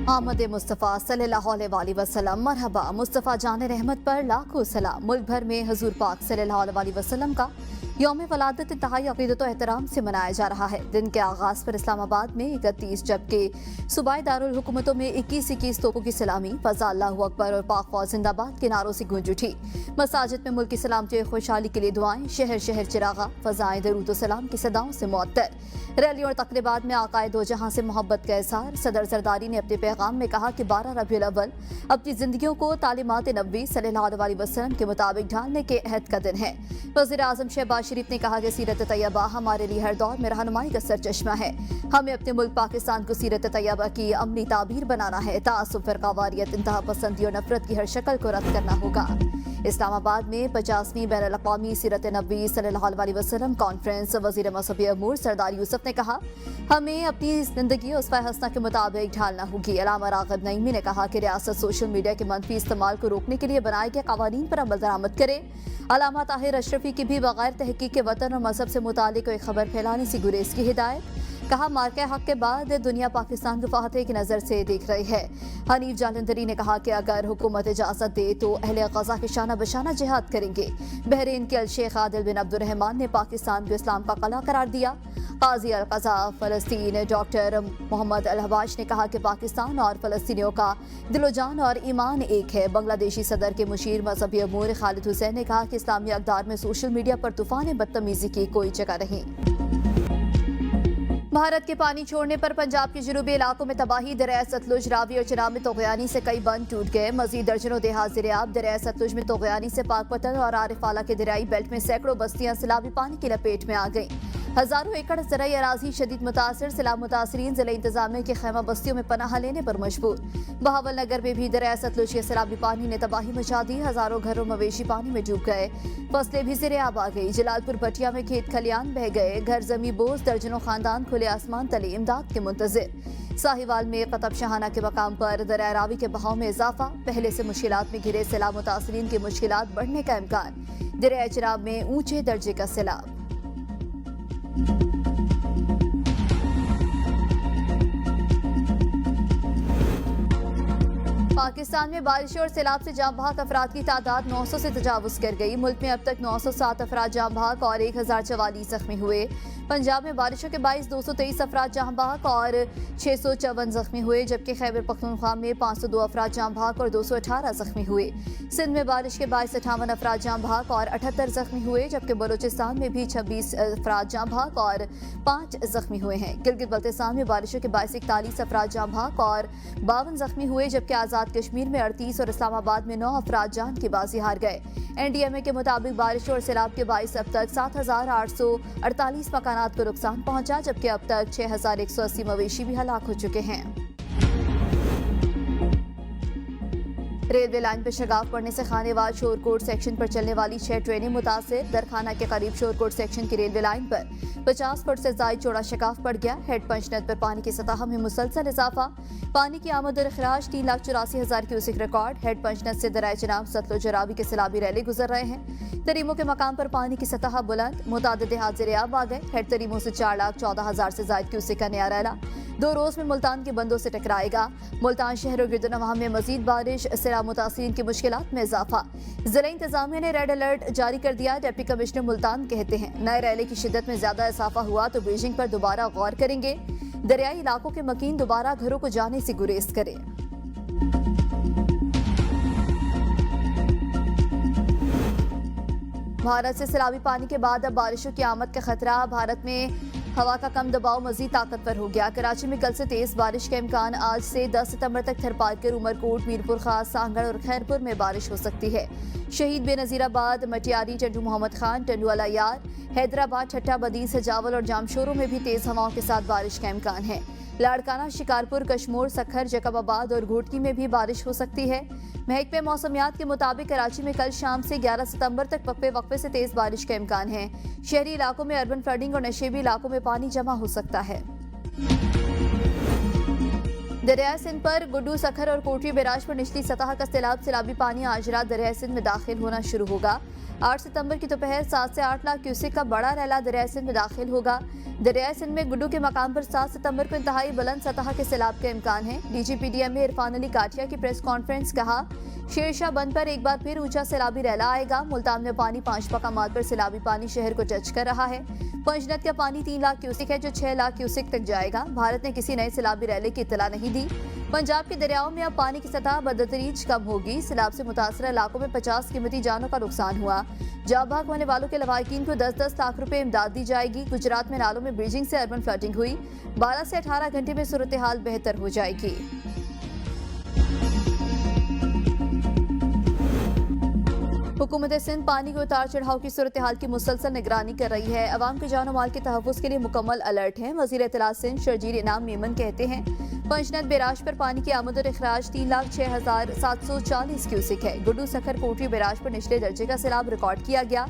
आमद मुस्तफ़ा सल्लल्लाहु अलैहि वसल्लम मरहबा। मुस्तफ़ा जान रहमत पर लाखों सलाम। मुल्क भर में हजूर पाक सल्लल्लाहु अलैहि वसल्लम का यौम वलादत इंतहाई अक़ीदत और एहतराम से मनाया जा रहा है। दिन के आगाज़ पर इस्लामाबाद में 31 जबकि सूबाई दारुल हुकूमतों में 21 तोपों की सलामी, फज़ा अल्लाहु अकबर और पाक फौज जिंदाबाद के नारों से गूंज उठी। मसाजिद में मुल्क की सलामती और खुशहाली के लिए दुआएं, शहर शहर चिरागा, फजाएं दरूद सलाम की सदाओं से मुअत्तर। रैलियों और तकरीबात में आकाए दो जहां से मोहब्बत का एहसार। सदर जरदारी ने अपने पैगाम में कहा कि 12 रबीउल अव्वल अपनी जिंदगियों को तालीमात नबी सल्लल्लाहु अलैहि वसल्लम के मुताबिक ढालने के अहद का दिन है। वज़ीर आज़म शहबाज शरीफ ने कहा कि सीरत तैयबा हमारे लिए हर दौर में रहनुमाई का सरचश्मा है। हमें अपने मुल्क पाकिस्तान को सीरत तैयबा की अमली ताबीर बनाना है। तासुब, फ़िरक़ावारियत, इंतहा पसंदी और नफरत की हर शक्ल को रद्द करना होगा। इस्लामाबाद में 50वीं बैनुल अक़वामी सीरत नबी सल्लल्लाहु अलैहि वसल्लम कॉन्फ्रेंस। वज़ीर मौसूफ़ी अमूर सरदार यूसुफ ने कहा, हमें अपनी जिंदगी उसवा हसना के मुताबिक ढालना होगी। अल्लामा राग़िब नईमी ने कहा कि रियासत सोशल मीडिया के मनफी इस्तेमाल को रोकने के लिए बनाए गए क़वानीन पर अमल दरामद करे। अल्लामा ताहिर अशरफी की भी बगैर तहक़ीक़ के वतन और मजहब से मुतालिक कोई खबर फैलाने से गुरेज की हिदायत। कहा, मार्के हक के बाद दुनिया पाकिस्तान को फातह की नज़र से देख रही है। हनीफ जालंधरी ने कहा कि अगर हुकूमत इजाज़त दे तो अहले ग़ज़ा के शाना बशाना जिहाद करेंगे। बहरीन के अल शेख आदिल बिन अब्दुर्रहमान ने पाकिस्तान को इस्लाम का क़ला करार दिया। काजी अल क़ज़ा फ़लस्तीन डॉक्टर मोहम्मद अल हबाश ने कहा कि पाकिस्तान और फ़लस्तीनियों का दिलो जान और ईमान एक है। बांग्लादेशी सदर के मुशीर मज़हबी अमूर खालिद हुसैन ने कहा कि इस्लामी अक़दार में सोशल मीडिया पर तूफ़ान बदतमीज़ी की कोई जगह नहीं। भारत के पानी छोड़ने पर पंजाब के जनूबी इलाकों में तबाही। दरिया सतलुज, रावी और चिनाब में तोग़यानी से कई बंद टूट गए। मजीद दर्जनों देहात ज़िर-ए-आब। दरिया सतलुज में तोग़यानी से पाकपतन और आरिफाला के दरियाई बेल्ट में सैकड़ों बस्तियां सैलाबी पानी की लपेट में आ गईं। हजारों एकड़ ज़राई अराज़ी शदीद मुतासिर। सैलाब मुतासरीन ज़िला इंतज़ामिया की खैमा बस्तियों में पनाह लेने पर मजबूर। बहावल नगर में भी दरिया सतलुज के सैलाबी पानी ने तबाही मचा दी। हजारों घरों मवेशी पानी में डूब गए। फसलें भी ज़िर-ए-आब आ गई। जलालपुर भटिया में खेत खलियान बह गए। घर जमी बोझ। दर्जनों खानदान खुले आसमान तले इमदाद के मुंतज़िर। साहिवाल में क़तब शहाना के मकाम पर दरिया रावी के बहाव में इजाफा। पहले से मुश्किलात में घिरे सैलाब मुतासरीन की मुश्किलात बढ़ने का इम्कान। दरिया चिनाब में ऊंचे दर्जे का सैलाब। पाकिस्तान में बारिशों और सैलाब से जाम बहक अफराद की तादाद 900 से तजावुज़ कर गई। मुल्क में अब तक 907 अफराद जाम बहक और 1044 जख्मी हुए। पंजाब में बारिशों के बाइस 223 अफराद जाम बहक और 654 जख्मी हुए, जबकि खैबर पख्तूनख्वा में 502 अफराद जाम बहक और 218 जख्मी हुए। सिंध में बारिश के बाइस 58 अफराद जाम बहक और 78 जख्मी हुए, जबकि बलोचिस्तान में भी 26 अफराद जाम बहक और 5 जख्मी हुए हैं। गिलगित बल्तिस्तान में बारिशों के बाइस 41 अफराद जाम बहक और 52 जख्मी हुए, जबकि आज़ाद कश्मीर में 38 और इस्लामाबाद में 9 अफराद जान की बाजी हार गए। NDMA के मुताबिक बारिशों और सैलाब के बाइस अब तक 7,848 मकानात को नुकसान पहुंचा, जबकि अब तक 6,180 मवेशी भी हलाक हो चुके हैं। रेलवे लाइन पर शगाफ पड़ने से खानेवाल शोरकोट सेक्शन पर चलने वाली 6 ट्रेनें मुतासिर। दरखाना के करीब शोरकोट सेक्शन की रेलवे लाइन पर 50 फुट से ज़ायद चौड़ा शगाफ पड़ गया। हेड पंचनद पर पानी की सतह में मुसलसल इजाफा। पानी की आमद और अखराज 3,84,000 क्यूसेक रिकॉर्ड। हेड पंचनद से दरिया चिनाब, सतलुज, रावी के सैलाबी रैली गुजर रहे हैं। तरीमों के मकाम पर पानी की सतह बुलंद। मुतादिद देहात ज़िर-ए-आब आ गए। हेड तरीमों से 4,14,000 से ज़ायद क्यूसेक का नया रैला 2 रोज में मुल्तान के बंदों से टकराएगा। मुल्तान शहर और गिरदनवाह में मजीद बारिश। सैलाब मुतासिरीन की मुश्किलात में इजाफा। जिला इंतजामिया ने रेड अलर्ट जारी कर दिया। डिप्टी कमिश्नर मुल्तान कहते हैं, नए रैले की शिद्दत में ज्यादा इजाफा हुआ तो बीजिंग पर दोबारा गौर करेंगे। दरियाई इलाकों के मकीन दोबारा घरों को जाने से गुरेज करें। भारत से सैलाबी पानी के बाद अब बारिशों की आमद का खतरा। भारत में हवा का कम दबाव मजीद ताकतवर हो गया। कराची में कल से तेज बारिश का इम्कान। आज से 10 सितंबर तक थरपारकर, उमरकोट, मीरपुर खास, सांगड़ और खैरपुर में बारिश हो सकती है। शहीद बेनजीराबाद, मटियारी, टंडू मोहम्मद खान, टंडू अलायार, हैदराबाद, ठट्टा, बदीन, सजावल और जामशोरों में भी तेज हवाओं के साथ बारिश का इम्कान है। लाड़काना, शिकारपुर, कश्मोर, सखर, जैकबाबाद और घोटकी में भी बारिश हो सकती है। महकमे मौसमियात के मुताबिक कराची में कल शाम से 11 सितंबर तक वक्फे वक्फे से तेज बारिश का इम्कान है। शहरी इलाकों में अर्बन फ्लडिंग और नशेबी इलाकों में पानी जमा हो सकता है। दरियाए सिंध पर गुड्डू, सखर और कोटरी बैराज पर निचली सतह का सैलाबी पानी आज रात दरियाए सिंध में दाखिल होना शुरू होगा। 8 सितंबर की दोपहर 7 से 8 लाख क्यूसेक का बड़ा रैला दरियाए सिंध में दाखिल होगा। दरियाए सिंध में गुड्डू के मकाम पर 7 सितंबर को इंतहाई बुलंद सतह के सैलाब का इम्कान है। DGPDM इरफान अली काटिया की प्रेस कॉन्फ्रेंस कहा, शेरशाह बंद पर एक बार फिर ऊंचा सैलाबी रैला आएगा। मुल्तान में पानी 5 मकामात पर सैलाबी पानी शहर को टच कर रहा है। पंजनद का पानी 3 लाख क्यूसेक है जो 6 लाख क्यूसेक तक जाएगा। भारत ने किसी नए सैलाबी रैले की इत्तला नहीं दी। पंजाब के दरियाओं में अब पानी की सतह बदतरीज कम होगी। सैलाब से मुतासर इलाकों में 50 कीमती जानों का नुकसान हुआ। जाँ भाग होने वालों के लवाकिन को 10-10 लाख रुपए इमदाद दी जाएगी। गुजरात में नालों में ब्रिजिंग से अर्बन फ्लडिंग हुई। 12 से 18 घंटे में सूरत हाल बेहतर हो जाएगी। हुकूमत सिंध पानी के उतार चढ़ाव की सूरत हाल की मुसलसल निगरानी कर रही है। अवाम के जानो माल के तहफ़्फ़ुज़ के लिए मुकम्मल अलर्ट है। वज़ीर इत्तलात सिंध शर्जील इनाम मेमन कहते हैं, पंजनद बैराज पर पानी की आमद और अखराज 3,06,740 क्यूसेक है। गुड्डू, सखर, कोटरी बैराज पर निचले दर्जे का सैलाब रिकॉर्ड किया गया।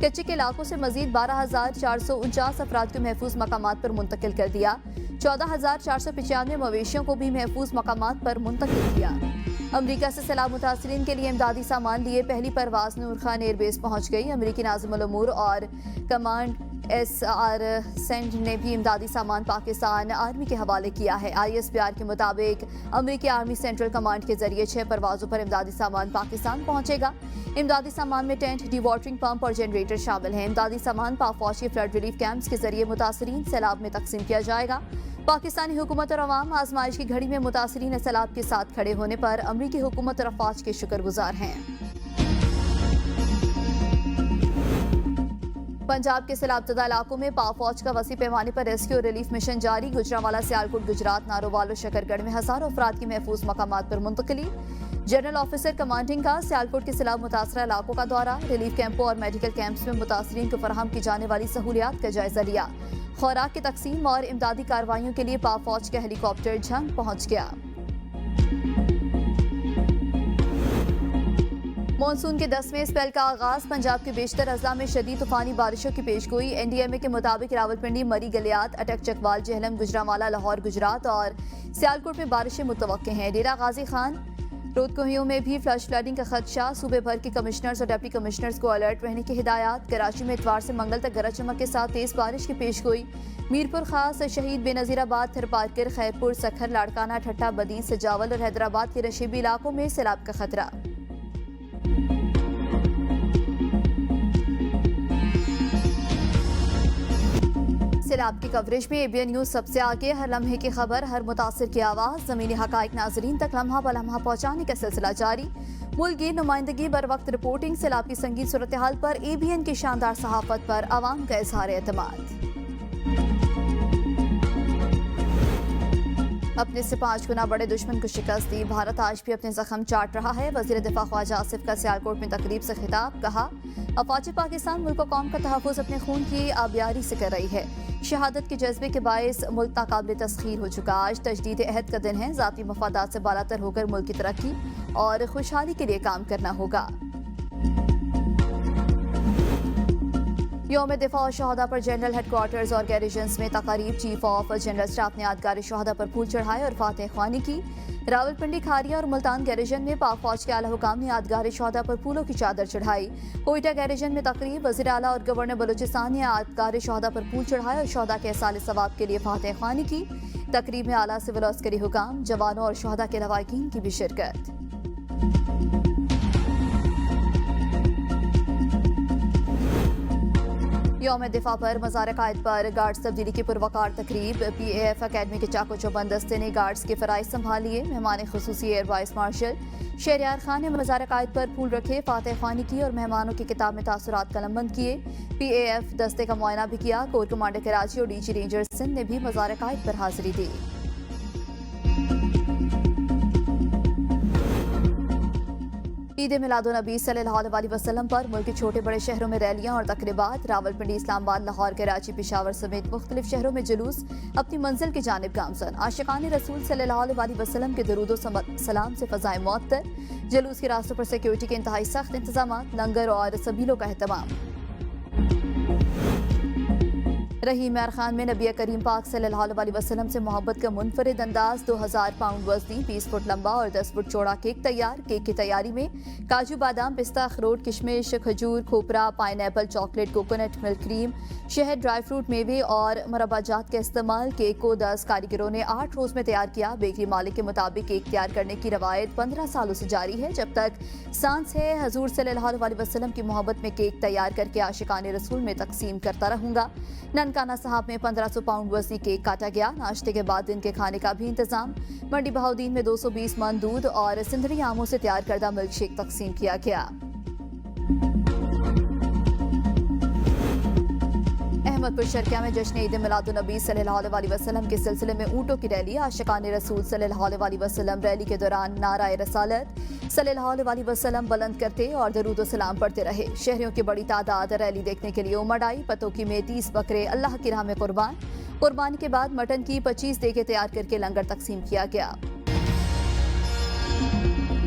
कच्चे के इलाकों से मजीद 12,449 अफराद को महफूज मकामात पर मुंतकिल कर दिया। 14,495 मवेशियों को भी महफूज मकामात पर मुंतकिल किया। अमरीका से सैलाब मुतासरीन के लिए इमदादी सामान लिए पहली परवाज नूर खान एयरबेस पहुंच गई। अमरीकी नाज़िम उल उमूर और कमांड SR सेंड ने भी इमदादी सामान पाकिस्तान आर्मी के हवाले किया है। ISPR के मुताबिक अमरीकी आर्मी सेंट्रल कमांड के जरिए 6 परवाजों पर इमदादी सामान पाकिस्तान पहुंचेगा। इमदादी सामान में टेंट, डी-वाटरिंग पंप और जनरेटर शामिल हैं। इमदादी सामान पाक फौज के फ्लड रिलीफ कैंप्स के जरिए मुतासरीन सैलाब में तकसीम किया जाएगा। पाकिस्तानी हुकूमत और अवाम आजमाइश की घड़ी में मुतासरीन सैलाब के साथ खड़े होने पर अमरीकी हुकूमत और अफवाज के शुक्रगुजार हैं। पंजाब के सैलाबज़दा इलाकों में पाक फौज का वसी पैमाने पर रेस्क्यू और रिलीफ मिशन जारी। गुजरांवाला, सियालकोट, गुजरात, नारोवाल और शकरगढ़ में हजारों अफराद की महफूज मकामात पर मुंतकिली। जनरल ऑफिसर कमांडिंग का सियालकोट के सैलाब मुतासरा इलाकों का दौरा। रिलीफ कैंपों और मेडिकल कैंप्स में मुतासरीन को फराहम की जाने वाली सहूलियात का जायजा लिया। खुराक की तकसीम और इमदादी कार्रवाइयों के लिए पाक फौज का हेलीकॉप्टर झंग पहुंच गया। मॉनसून के 10वें स्पेल का आगाज। पंजाब के बेशतर अजला में शदीद तूफानी बारिशों की पेशगोई। NDMA के मुताबिक रावलपिंडी, मरी, गलियात, अटक, चकवाल, जेहलम, गुजरांवाला, लाहौर, गुजरात और सियालकोट में बारिशें मुतवक्के हैं। डेरा गाजी खान, रोदकोहियों में भी फ्लश फ्लडिंग का खदशा। सूबे भर के कमिश्नर्स और डिप्टी कमिश्नर्स को अलर्ट रहने की हिदायत। कराची में इतवार से मंगल तक गरज चमक के साथ तेज बारिश की पेशगोई। मीरपुर खास, शहीद बेनजीराबाद, थरपारकर, खैरपुर, सखर, लाड़काना, ठट्टा, बदी, सजावल और हैदराबाद के नशीबी इलाकों में सैलाब का खतरा। सैलाब की कवरेज में ABN न्यूज सबसे आगे। हर लम्हे की खबर, हर मुतासिर की आवाज़। ज़मीनी हकाइक नाजरीन तक लम्हा ब लम्हा पहुँचाने का सिलसिला जारी। मुल्क की नुमाइंदगी, बर वक्त रिपोर्टिंग। सैलाब की संगीन सूरत हाल पर ABN की शानदार सहाफत पर आवाम का इजहार एतमाद। अपने से 5 गुना बड़े दुश्मन को शिकस्त दी, भारत आज भी अपने जख्म चाट रहा है। वज़ीर दिफा ख्वाजा आसिफ का सियालकोट में तकरीब से खिताब। कहा, अफवाज पाकिस्तान मुल्क व कौम का तहफ़्फ़ुज़ अपने खून की आबियारी से कर रही है। शहादत के जज्बे के बायस मुल्क नाकाबिल तस्खीर हो चुका। आज तजदीद अहद का दिन है। ज़ाती मफादात से बालातर होकर मुल्क की तरक्की और खुशहाली के लिए काम करना होगा। यौम दिफा और शहदा पर जनरल हेडक्वार्टर्स और गैरिजन्स में तकारीब। चीफ ऑफ जनरल स्टाफ ने यादगार शहदा पर फूल चढ़ाए और फातह ख्वानी की। रावलपिंडी, खारिया और मुल्तान गैरिजन में पाक फौज के आला हुकाम ने यादगार शहदा पर फूलों की चादर चढ़ाई। कोयटा गैरिजन में तकरीब। वज़ीर आला और गवर्नर बलूचिस्तान ने यादगार शहदा पर फूल चढ़ाए और शहदा के साल सवाब के लिए फातह ख्वानी की। तकरीब में आला सिविल अस्करी हुकाम, जवानों और शहदा के लवाकिन की भी शिरकत। यौम दिफा पर मज़ार कायद पर गार्ड्स तब्दीली की पुरवकार तकरीब। PAF अकेडमी के चाको चौबंद दस्ते ने गार्ड्स के फ़राइज़ संभाल लिए। मेहमान खुसूसी air vice marshal Shahryar Khan ने मज़ार कायद पर फूल रखे, फातह ख्वानी की और मेहमानों की किताब में तासुरात कलमबंद किए। PAF दस्ते का मुआयना भी किया। कोर कमांडर कराची और DG रेंजर सिंध ने भी मज़ार कायद पर हाजिरी दी। ईद मिलादुन्नबी सल्लल्लाहु अलैहि वसल्लम पर मुल्क के छोटे बड़े शहरों में रैलियां और तकरीबात। रावलपिंडी, इस्लामाबाद, लाहौर, कराची, पेशावर समेत मुख्तलिफ शहरों में जुलूस अपनी मंजिल की जानिब गामजन। आशिकान रसूल सल्लल्लाहु अलैहि वसल्लम के दरूद सलाम से फ़ज़ाए मुअत्तर। जुलूस के रास्तों पर सिक्योरिटी के इंतहाई सख्त इंतजाम, लंगर और सबीलों का एहतमाम। रहीम यार खान में नबी करीम पाक सल्लल्लाहु अलैहि वसल्लम से मोहब्बत का मुनफरिद अंदाज 2000 पाउंड वजनी 20 फुट लंबा और 10 फुट चौड़ा केक तैयार। केक की तैयारी में काजू बादाम पिस्ता अखरोट किशमिश खजूर खोपरा pineapple chocolate coconut milk cream शहद ड्राई फ्रूट मेवे और मुरब्बाजात का इस्तेमाल। केक को 10 कारीगरों ने 8 रोज में तैयार किया। बेकरी मालिक के मुताबिक केक तैयार करने की रवायत 15 सालों से जारी है। जब तक सांस है हजूर सल्लल्लाहु अलैहि वसल्लम की मोहब्बत में केक तैयार करके आशिकाने रसूल में तकसीम करता रहूंगा। ननकाना साहब में 1500 पाउंड वजनी केक काटा गया। नाश्ते के बाद दिन के खाने का भी इंतजाम। मंडी बहाउद्दीन में 220 मन दूध और सिंधरी आमों से तैयार करदा मिल्क शेक तकसीम किया गया। अहमदपुर शर्किया में जश्न ईद मिलादुन्नबी सल्लल्लाहु अलैहि वसल्लम के सिलसिले में ऊँटों की रैली। आशिकाने रसूल सल्लल्लाहु अलैहि वसल्लम रैली के दौरान नाराए रसालत सल्लल्लाहु अलैहि वसल्लम बुलंद करते और दरूद व सलाम पढ़ते रहे। शहरियों की बड़ी तादाद रैली देखने के लिए उमड़ आई। पतोकी में 30 बकरे अल्लाह की राह में कुर्बान। कुर्बानी के बाद मटन की 25 देगे तैयार करके लंगर तकसीम किया गया।